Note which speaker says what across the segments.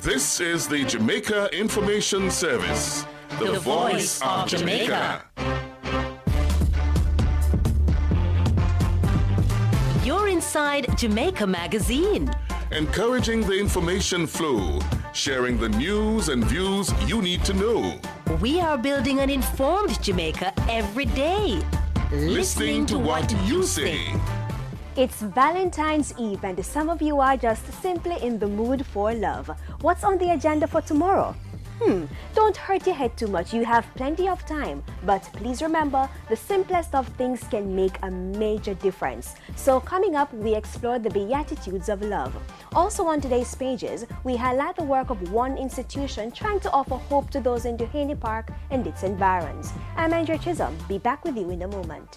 Speaker 1: This is the Jamaica Information Service, the voice of Jamaica.
Speaker 2: You're inside Jamaica Magazine.
Speaker 1: Encouraging the information flow, sharing the news and views you need to know.
Speaker 2: We are building an informed Jamaica every day.
Speaker 1: Listening to what you say.
Speaker 3: It's Valentine's Eve and some of you are just simply in the mood for love. What's on the agenda for tomorrow? Don't hurt your head too much, you have plenty of time. But please remember, the simplest of things can make a major difference. So coming up, we explore the Beatitudes of Love. Also on today's pages, we highlight the work of one institution trying to offer hope to those in Duhaney Park and its environs. I'm Andrea Chisholm. Be back with you in a moment.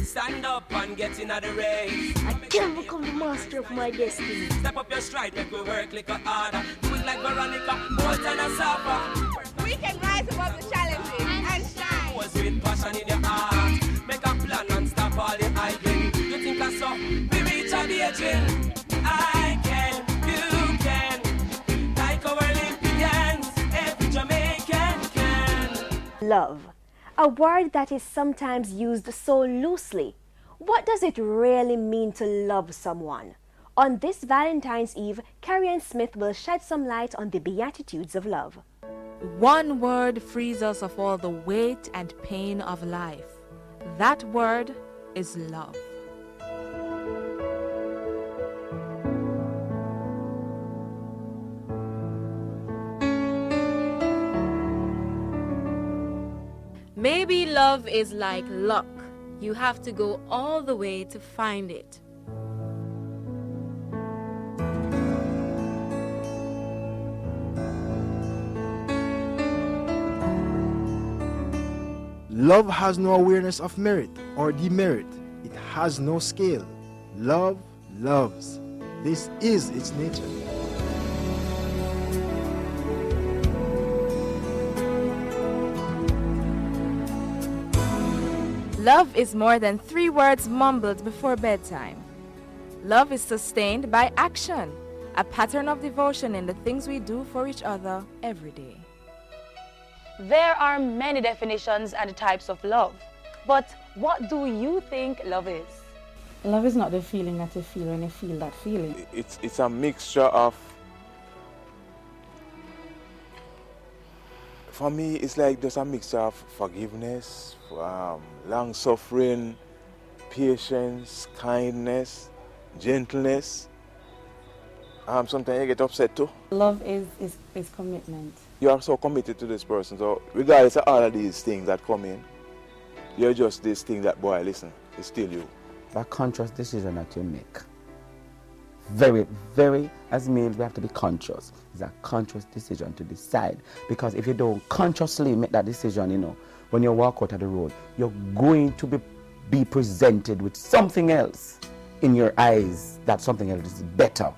Speaker 4: Stand up and get in the race.
Speaker 5: I can become the master of my destiny.
Speaker 4: Step up your stride, make we work like a harder. Do it like Veronica, more than a supper.
Speaker 6: We can rise above the challenges and shine.
Speaker 4: Was with passion in your heart. Make a plan and stop all the hyping. You think I saw? We reach a beijing. I can, you can. Like our Olympians, every Jamaican can.
Speaker 3: Love. A word that is sometimes used so loosely. What does it really mean to love someone? On this Valentine's Eve, Carrie Smith will shed some light on the Beatitudes of Love.
Speaker 7: One word frees us of all the weight and pain of life. That word is love. Maybe love is like luck. You have to go all the way to find it.
Speaker 8: Love has no awareness of merit or demerit. It has no scale. Love loves. This is its nature.
Speaker 7: Love is more than 3 words mumbled before bedtime. Love is sustained by action, a pattern of devotion in the things we do for each other every day.
Speaker 9: There are many definitions and types of love, but what do you think love is?
Speaker 10: Love is not the feeling that you feel when you feel that feeling.
Speaker 11: It's a mixture of, for me, it's like just a mixture of forgiveness, long suffering, patience, kindness, gentleness. Sometimes you get upset too.
Speaker 10: Love is commitment.
Speaker 11: You are so committed to this person, so regardless of all of these things that come in, you're just this thing that, boy, listen, it's still you.
Speaker 12: A conscious decision that you make. Very, very, as males, we have to be conscious. It's a conscious decision to decide. Because if you don't consciously make that decision, you know, when you walk out of the road, you're going to be presented with something else in your eyes, that something else is better.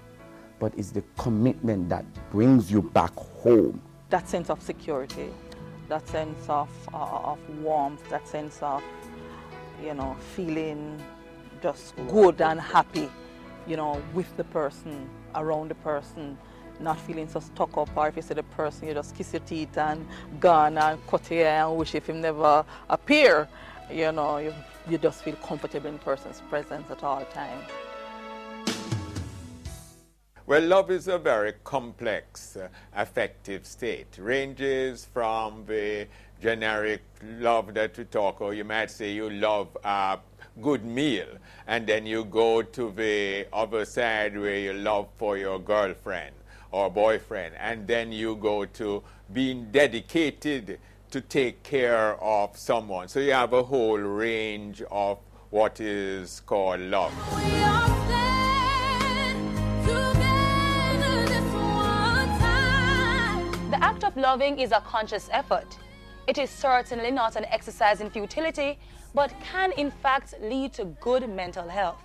Speaker 12: But it's the commitment that brings you back home.
Speaker 9: That sense of security, that sense of warmth, that sense of, you know, feeling just good and happy, you know, with the person, around the person, not feeling so stuck up, or if you see the person, you just kiss your teeth and gone and cut your hair and wish if him never appear. You know, you just feel comfortable in the person's presence at all times.
Speaker 13: Well, love is a very complex, affective state. Ranges from the generic love that we talk, or you might say you love a good meal, and then you go to the other side where you love for your girlfriend or boyfriend, and then you go to being dedicated to take care of someone. So you have a whole range of what is called love.
Speaker 9: The act of loving is a conscious effort. It is certainly not an exercise in futility, but can in fact lead to good mental health.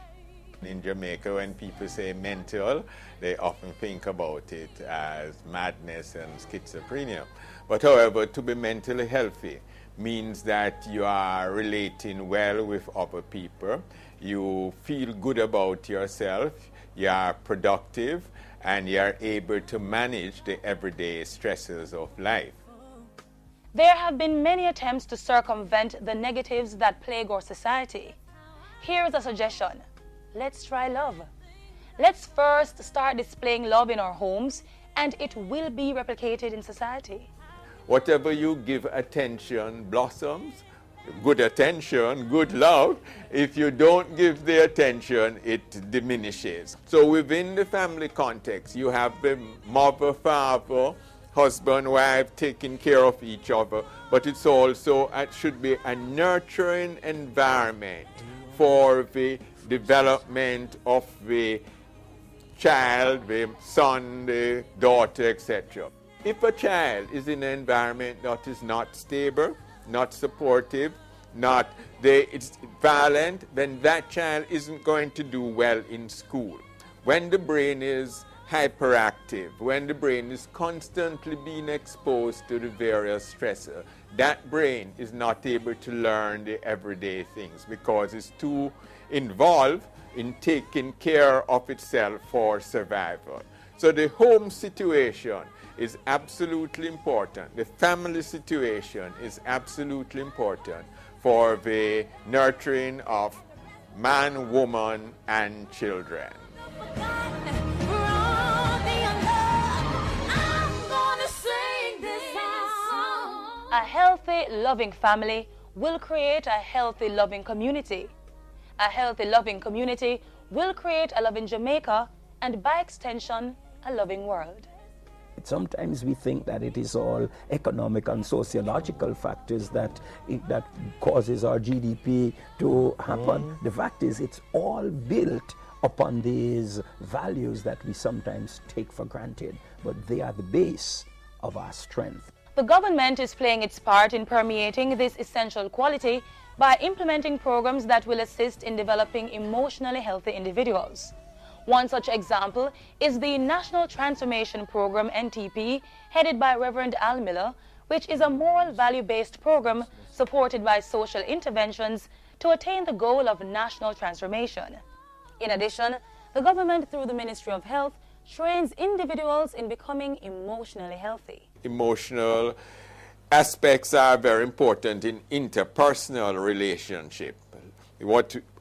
Speaker 13: In Jamaica, when people say mental, they often think about it as madness and schizophrenia. But however, to be mentally healthy means that you are relating well with other people, you feel good about yourself, you are productive, and you are able to manage the everyday stresses of life.
Speaker 14: There have been many attempts to circumvent the negatives that plague our society. Here is a suggestion. Let's try love. Let's first start displaying love in our homes, and it will be replicated in society.
Speaker 13: Whatever you give attention blossoms. Good attention, good love. If you don't give the attention, it diminishes. So within the family context, you have the mother, father, husband, wife taking care of each other, but it's also, it should be a nurturing environment for the development of the child, the son, the daughter, etc. If a child is in an environment that is not stable, not supportive, it's violent, then that child isn't going to do well in school. When the brain is hyperactive, when the brain is constantly being exposed to the various stressors, that brain is not able to learn the everyday things because it's too involved in taking care of itself for survival. So the home situation is absolutely important. The family situation is absolutely important for the nurturing of man, woman, and children.
Speaker 14: A healthy, loving family will create a healthy, loving community. A healthy, loving community will create a loving Jamaica and, by extension, a loving world.
Speaker 15: Sometimes we think that it is all economic and sociological factors that causes our GDP to happen. The fact is, it's all built upon these values that we sometimes take for granted, but they are the base of our strength.
Speaker 14: The government is playing its part in permeating this essential quality by implementing programs that will assist in developing emotionally healthy individuals. One such example is the National Transformation Program, NTP, headed by Reverend Al Miller, which is a moral value-based program supported by social interventions to attain the goal of national transformation. In addition, the government, through the Ministry of Health, trains individuals in becoming emotionally healthy.
Speaker 13: Emotional aspects are very important in interpersonal relationship.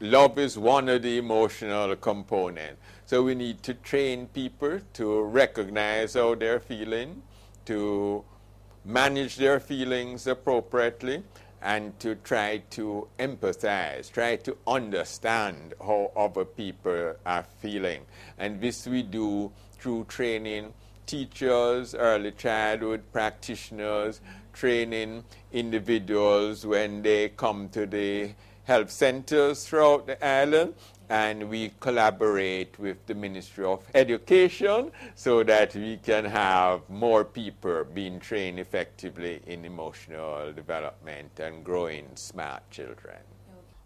Speaker 13: Love is one of the emotional components. So we need to train people to recognize how they're feeling, to manage their feelings appropriately, and to try to empathize, try to understand how other people are feeling. And this we do through training teachers, early childhood practitioners, training individuals when they come to the health centers throughout the island, and we collaborate with the Ministry of Education so that we can have more people being trained effectively in emotional development and growing smart children.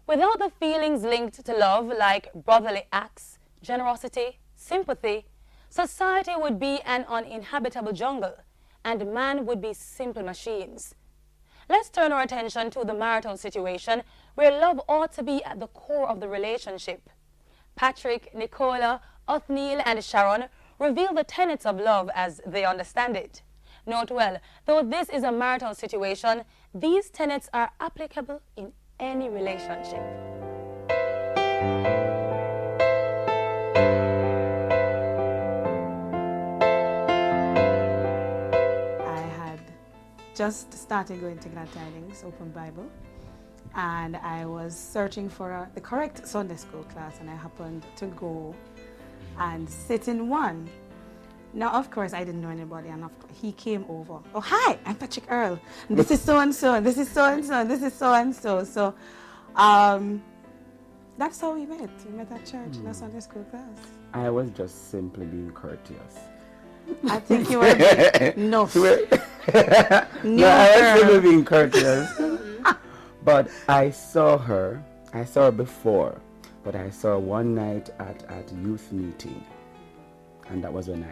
Speaker 14: Without the feelings linked to love, like brotherly acts, generosity, sympathy, society would be an uninhabitable jungle, and man would be simple machines. Let's turn our attention to the marital situation, where love ought to be at the core of the relationship. Patrick, Nicola, Othniel, and Sharon reveal the tenets of love as they understand it. Note well, though this is a marital situation, these tenets are applicable in any relationship.
Speaker 10: Just started going to Glad Tidings Open Bible, and I was searching for the correct Sunday school class, and I happened to go and sit in one. Now, of course, I didn't know anybody, and he came over. Oh, hi, I'm Patrick Earl. And this is so-and-so, and this is so-and-so, and this is so-and-so. So that's how we met. We met at church in a Sunday school class.
Speaker 12: I was just simply being courteous.
Speaker 10: I think you were being
Speaker 12: no, I was simply being courteous. But I saw her before, But I saw one night at youth meeting, and that was when I